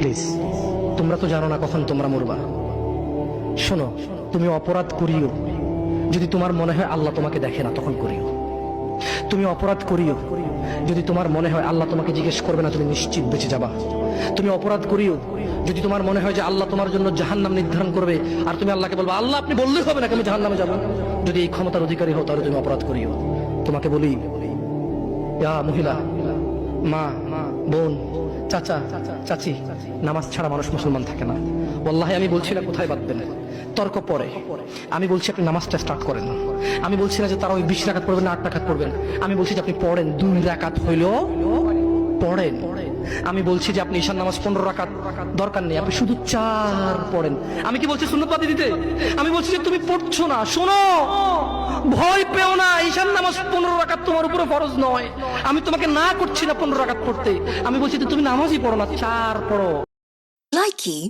Please, তোমরা তো জানো না কখন তোমরা মরবা। শোনো, তুমি অপরাধ করিও যদি তোমার মনে হয় আল্লাহ তোমাকে দেখে না, তখন করিও। তুমি অপরাধ করিও যদি তোমার মনে হয় আল্লাহ তোমাকে জিজ্ঞেস করবে না, তুমি নিশ্চিত বেঁচে যাবা। তুমি অপরাধ করিও যদি তোমার মনে হয় যে আল্লাহ তোমার জন্য জাহান্নাম নির্ধারণ করবে, আর তুমি আল্লাহকে বলবা আল্লাহ আপনি বললেই হবে না আমি জাহান্নামে যাবো। যদি এই ক্ষমতার অধিকারী হও তাহলে তুমি অপরাধ করিও। তোমাকে বলি, ইয়া মহিলা, মা, বোন, চাচা, চাচি, নামাজ ছাড়া মানুষ মুসলমান থাকে না। ওয়াল্লাহি আমি বলছি না কোথায় বাঁধবেন, তর্ক পরে। আমি বলছি আপনি নামাজটা স্টার্ট করেন। আমি বলছি না যে তারা ওই 20 রাকাত পড়বেন না 8 রাকাত পড়বেন। আমি বলছি যে আপনি পড়েন, 2 রাকাত হইলেও পড়েন। আমি বলছি যে আপনি ঈশার নামাজ 15 রাকাত দরকার নেই, আপনি শুধু 4 পড়েন। আমি কি বলছি সুন্নত বাদ দিতে? আমি বলছি যে তুমি পড়ছো না, শোনো, ভয় পেও না, ঈশার নামাজ 15 রাকাত তোমার উপরে ফরজ নয়। আমি তোমাকে না করছি না 15 রাকাত পড়তে, আমি বলছি যে তুমি নামাজই পড়ো না, 4 পড়ো। Likey